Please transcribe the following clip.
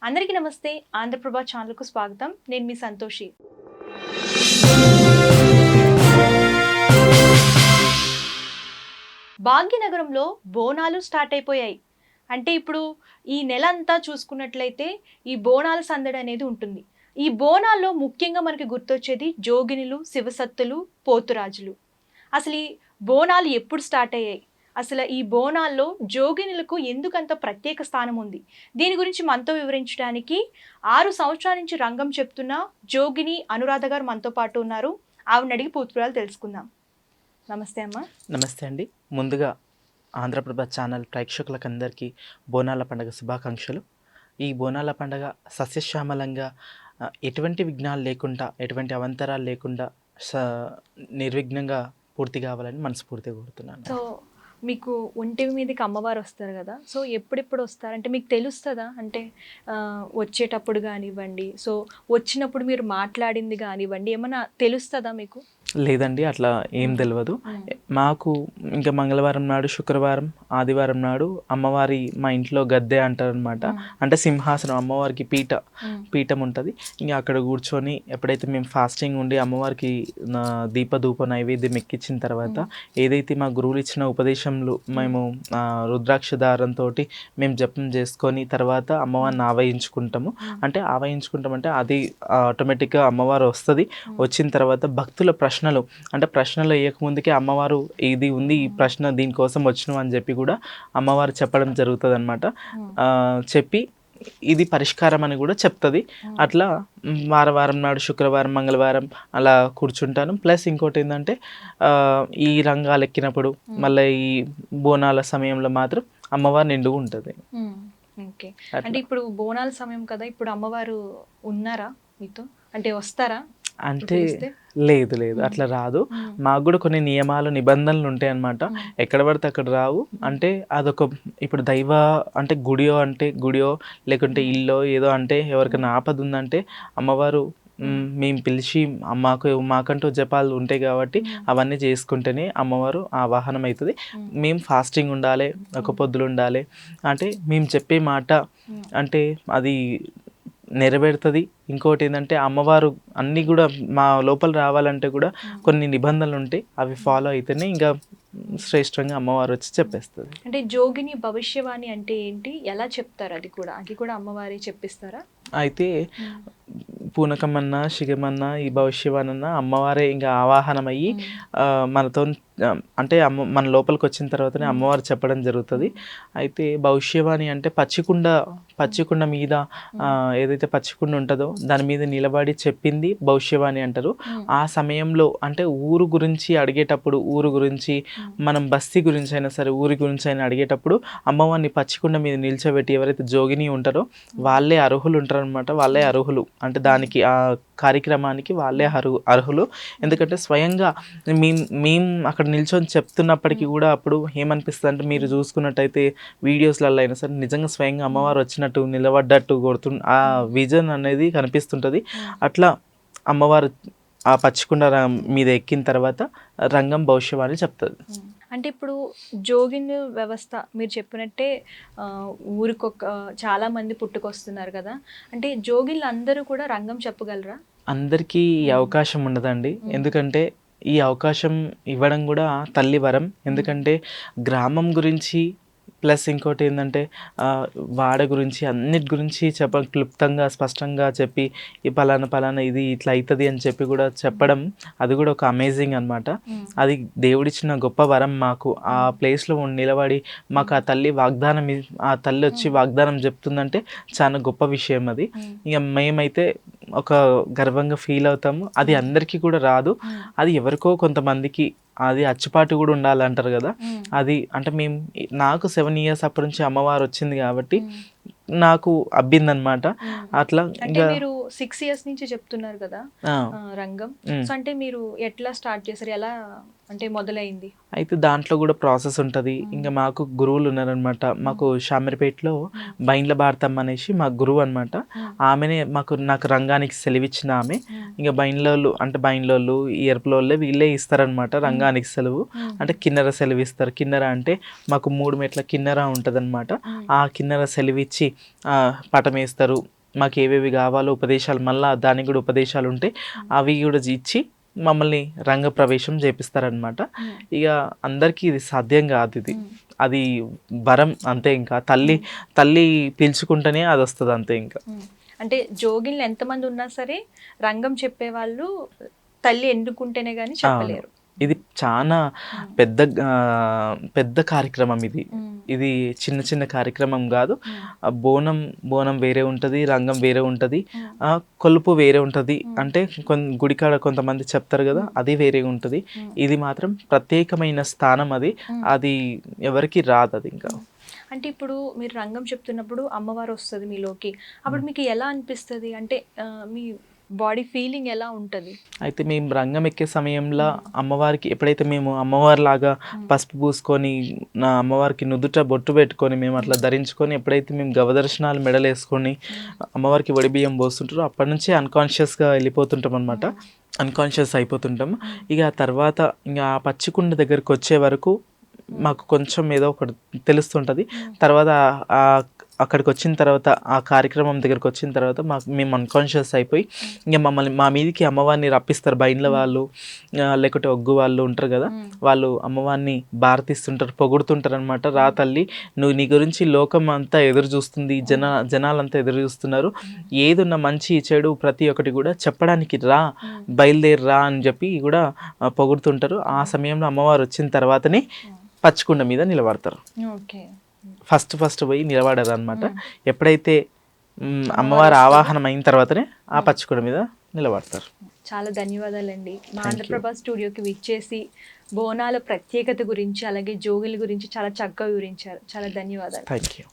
అందరికీ నమస్తే. ఆంధ్రప్రభ ఛానల్కు స్వాగతం. నేను మీ సంతోషి. భాగ్యనగరంలో బోనాలు స్టార్ట్ అయిపోయాయి. అంటే ఇప్పుడు ఈ నెల అంతా చూసుకున్నట్లయితే ఈ బోనాల సందడి అనేది ఉంటుంది. ఈ బోనాల్లో ముఖ్యంగా మనకి గుర్తొచ్చేది జోగినులు, శివసత్తులు, పోతురాజులు. అసలు ఈ బోనాలు ఎప్పుడు స్టార్ట్ అయ్యాయి? అసలు ఈ బోనాల్లో జోగినులకు ఎందుకంత ప్రత్యేక స్థానం ఉంది? దీని గురించి మనతో వివరించడానికి 6 సంవత్సరాల నుంచి రంగం చెప్తున్న జోగిని అనురాధ గారు మనతో పాటు ఉన్నారు. ఆవిడని అడిగి పూర్తిపరాలు తెలుసుకుందాం. నమస్తే అమ్మా. నమస్తే అండి. ముందుగా ఆంధ్రప్రభ ఛానల్ ప్రేక్షకులకందరికీ బోనాల పండుగ శుభాకాంక్షలు. ఈ బోనాల పండుగ సస్యశ్యామలంగా ఎటువంటి విఘ్నాలు లేకుండా, ఎటువంటి అవంతరాలు లేకుండా నిర్విఘ్నంగా పూర్తి కావాలని మనస్ఫూర్తిగా కోరుతున్నాను. సో మీకు ఒంటి మీదకి అమ్మవారు వస్తారు కదా, సో ఎప్పుడెప్పుడు వస్తారు అంటే మీకు తెలుస్తుందా? అంటే వచ్చేటప్పుడు కానివ్వండి, సో వచ్చినప్పుడు మీరు మాట్లాడింది కానివ్వండి, ఏమన్నా తెలుస్తుందా మీకు? లేదండి, అట్లా ఏం తెలియదు మాకు. ఇంకా మంగళవారం నాడు, శుక్రవారం, ఆదివారం నాడు అమ్మవారి మా ఇంట్లో గద్దె అంటారు అనమాట. అంటే సింహాసనం, అమ్మవారికి పీఠం ఉంటుంది. ఇంకా అక్కడ కూర్చొని ఎప్పుడైతే మేము ఫాస్టింగ్ ఉండి అమ్మవారికి దీపధూప నైవేద్యం ఎక్కించిన తర్వాత ఏదైతే మా గురువులు ఇచ్చిన ఉపదేశంలో మేము రుద్రాక్ష దారంతో మేము జపం చేసుకొని తర్వాత అమ్మవారిని ఆవహించుకుంటాము. అంటే అది ఆటోమేటిక్గా అమ్మవారు వస్తుంది. వచ్చిన తర్వాత భక్తుల ప్రశ్నలు వేయకముందుకే అమ్మవారు ఇది ఉంది, ఈ ప్రశ్న దీనికోసం వచ్చినాం అని చెప్పి కూడా అమ్మవారు చెప్పడం జరుగుతుంది అనమాట. చెప్పి ఇది పరిష్కారం అని కూడా చెప్తుంది. అట్లా వారం నాడు, శుక్రవారం, మంగళవారం అలా కూర్చుంటాను. ప్లస్ ఇంకోటి ఏంటంటే ఈ రంగాలు ఎక్కినప్పుడు మళ్ళీ ఈ బోనాల సమయంలో మాత్రం అమ్మవారు నిండుగా ఉంటుంది. ఓకే. అంటే ఇప్పుడు బోనాల సమయం కదా, ఇప్పుడు అమ్మవారు ఉన్నారా మీతో? అంటే వస్తారా? అంటే లేదు అట్లా రాదు. మాకు కూడా కొన్ని నియమాలు, నిబంధనలు ఉంటాయి అన్నమాట. ఎక్కడ పడితే అక్కడ రావు. అంటే అదొక ఇప్పుడు అంటే గుడియో లేకుంటే ఇల్లో ఏదో అంటే ఎవరికైనా ఆపద ఉందంటే అమ్మవారు మేము పిలిచి మాకంటూ జపాలు ఉంటాయి కాబట్టి అవన్నీ చేసుకుంటేనే అమ్మవారు ఆవాహనం అవుతుంది. మేము ఫాస్టింగ్ ఉండాలి, ఒక పొద్దులు ఉండాలి. అంటే మేము చెప్పే మాట అంటే అది నెరవేరుతుంది. ఇంకోటి ఏంటంటే అమ్మవారు అన్నీ కూడా మా లోపల రావాలంటే కూడా కొన్ని నిబంధనలు ఉంటాయి. అవి ఫాలో అయితేనే ఇంకా శ్రేష్టంగా అమ్మవారు వచ్చి చెప్పేస్తుంది. అంటే జోగిని భవిష్యవాణి అంటే ఏంటి, ఎలా చెప్తారు? అది కూడా అమ్మవారే చెప్పిస్తారా? అయితే పూనకమన్నా, శిగమన్నా, ఈ భవిష్యవాణి అన్నా అమ్మవారే ఇంకా ఆవాహనం అయ్యి మనతో అంటే మన లోపలికి వచ్చిన తర్వాతనే అమ్మవారు చెప్పడం జరుగుతుంది. అయితే భవిష్యవాణి అంటే పచ్చికుండ మీద ఏదైతే పచ్చికుండ ఉంటుందో దాని మీద నిలబడి చెప్పింది భవిష్యవాణి అంటారు. ఆ సమయంలో అంటే ఊరు గురించి అడిగేటప్పుడు, ఊరు గురించి మనం బస్తీ గురించి అయినా సరే, ఊరి గురించి అయినా అడిగేటప్పుడు అమ్మవారిని పచ్చికుండ మీద నిల్చోబెట్టి ఎవరైతే జోగిని ఉంటారో వాళ్ళే అర్హులు ఉంటారు అనమాట. వాళ్ళే అర్హులు అంటే దానికి ఆ కార్యక్రమానికి వాళ్ళే అర్హులు. ఎందుకంటే స్వయంగా మేము అక్కడ నిల్చొని చెప్తున్నప్పటికీ కూడా అప్పుడు ఏమనిపిస్తుంది అంటే, మీరు చూసుకున్నట్టయితే వీడియోస్లలో అయినా సరే నిజంగా స్వయంగా అమ్మవారు వచ్చినట్టు, నిలబడ్డట్టు ఆ విజన్ అనేది కనిపిస్తుంటుంది. అట్లా అమ్మవారు ఆ పచ్చికుండ మీద ఎక్కిన తర్వాత రంగం భవిష్యవాణి చెప్తుంది. అంటే ఇప్పుడు జోగిని వ్యవస్థ మీరు చెప్పినట్టే ఊరికొక చాలా మంది పుట్టుకొస్తున్నారు కదా, అంటే జోగిన్లు అందరూ కూడా రంగం చెప్పగలరా? అందరికీ ఈ అవకాశం ఉండదండి. ఎందుకంటే ఈ అవకాశం ఇవ్వడం కూడా తల్లి వరం. ఎందుకంటే గ్రామం గురించి ప్లస్ ఇంకోటి ఏంటంటే వాడ గురించి అన్నిటి గురించి క్లుప్తంగా స్పష్టంగా చెప్పి ఈ పలానా ఇది ఇట్లా అవుతుంది అని చెప్పి కూడా చెప్పడం, అది కూడా ఒక అమేజింగ్ అనమాట. అది దేవుడిచ్చిన గొప్ప వరం మాకు. ఆ ప్లేస్లో నిలబడి మాకు ఆ తల్లి వచ్చి వాగ్దానం చెప్తుందంటే చాలా గొప్ప విషయం అది. ఇక మేమైతే ఒక గర్వంగా ఫీల్ అవుతాము. అది అందరికీ కూడా రాదు, అది ఎవరికో కొంతమందికి అది అచ్చుపాటు కూడా ఉండాలంటారు కదా. అది అంటే నాకు 7 years అప్పటి నుంచి అమ్మవారు వచ్చింది కాబట్టి నాకు అబ్బిందనమాట. అట్లా ఇంకా మీరు 6 years నుంచి చెప్తున్నారు కదా రంగం. సో అంటే మీరు ఎట్లా స్టార్ట్ చేశారు, ఎలా అంటే మొదలైంది? అయితే దాంట్లో కూడా ప్రాసెస్ ఉంటుంది. ఇంకా మాకు గురువులు ఉన్నారనమాట. మాకు షామీర్పేటలో బైండ్ల భారతమ్మ అనేసి మా గురువు అనమాట. ఆమెనే నాకు రంగానికి సెలవిచ్చిన ఆమె. ఇంకా బైండ్లోళ్ళు అంటే బైండ్లోళ్ళు ఈ ఎరుపులోళ్ళే వీళ్ళే ఇస్తారనమాట రంగానికి సెలవు. అంటే కిన్నెర సెలవు ఇస్తారు. కిన్నెర అంటే మాకు 3 మెట్ల కిన్నెర ఉంటుందన్నమాట. ఆ కిన్నెర సెలవిచ్చి పటం వేస్తారు. మాకు ఏవేవి కావాలో ఉపదేశాలు, మళ్ళీ దానికి కూడా ఉపదేశాలు ఉంటాయి, అవి కూడా ఇచ్చి మమ్మల్ని రంగ ప్రవేశం చేపిస్తారనమాట. ఇక అందరికీ ఇది సాధ్యం కాదు, అది వరం అంతే. ఇంకా తల్లి పిలుచుకుంటేనే అది వస్తుంది అంతే. ఇంకా అంటే జోగిన్లు ఎంతమంది ఉన్నా సరే రంగం చెప్పేవాళ్ళు తల్లి ఎన్నుకుంటేనే కానీ చెప్పలేరు. ఇది చాలా పెద్ద కార్యక్రమం. ఇది చిన్న కార్యక్రమం కాదు. బోనం వేరే ఉంటుంది, రంగం వేరే ఉంటుంది, కొలుపు వేరే ఉంటుంది. అంటే గుడికాడ కొంతమంది చెప్తారు కదా, అది వేరే ఉంటుంది. ఇది మాత్రం ప్రత్యేకమైన స్థానం. అది ఎవరికి రాదు అది. ఇంకా అంటే ఇప్పుడు మీరు రంగం చెప్తున్నప్పుడు అమ్మవారు వస్తుంది మీలోకి, అప్పుడు మీకు ఎలా అనిపిస్తుంది? అంటే మీ బాడీ ఫీలింగ్ ఎలా ఉంటుంది? అయితే మేము రంగం ఎక్కే సమయంలో అమ్మవారికి ఎప్పుడైతే మేము అమ్మవారిలాగా పసుపు పూసుకొని నా అమ్మవారికి నుదుట బొట్టు పెట్టుకొని మేము అట్లా ధరించుకొని ఎప్పుడైతే మేము గవదర్శనాలు మెడలు వేసుకొని అమ్మవారికి వడి బియ్యం పోస్తుంటారో అప్పటి నుంచే అన్కాన్షియస్గా వెళ్ళిపోతుంటాం అనమాట. అన్కాన్షియస్ అయిపోతుంటాం. ఇక ఆ తర్వాత ఇంకా ఆ పచ్చికుండ దగ్గరికి వచ్చే వరకు మాకు కొంచెం ఏదో ఒకటి తెలుస్తుంటుంది. తర్వాత అక్కడికి వచ్చిన తర్వాత ఆ కార్యక్రమం దగ్గరికి వచ్చిన తర్వాత మేము అన్కాన్షియస్ అయిపోయి ఇంకా మా మీదికి అమ్మవారిని రప్పిస్తారు. బైండ్ల వాళ్ళు లేకపోతే ఒగ్గు వాళ్ళు ఉంటారు కదా, వాళ్ళు అమ్మవారిని భారతిస్తుంటారు, పొగుడుతుంటారు అనమాట. రా తల్లి, నీ గురించి లోకం అంతా ఎదురు చూస్తుంది, జనాలంతా ఎదురు చూస్తున్నారు, ఏదున్న మంచి చెడు ప్రతి ఒక్కటి కూడా చెప్పడానికి రా, బయలుదేరి రా అని చెప్పి కూడా పొగుడుతుంటారు. ఆ సమయంలో అమ్మవారు వచ్చిన తర్వాతనే పచ్చికుండ మీద నిలబడతారు. ఫస్ట్ పోయి నిలబడారు అనమాట. ఎప్పుడైతే అమ్మవారి ఆవాహనం అయిన తర్వాతనే ఆ పచ్చికుండ మీద నిలబడతారు. చాలా ధన్యవాదాలండి. మా ఆంధ్రప్రభ స్టూడియోకి విచ్చేసి బోనాల ప్రత్యేకత గురించి అలాగే జోగిల గురించి చాలా చక్కగా వివరించారు. చాలా ధన్యవాదాలు. Thank you.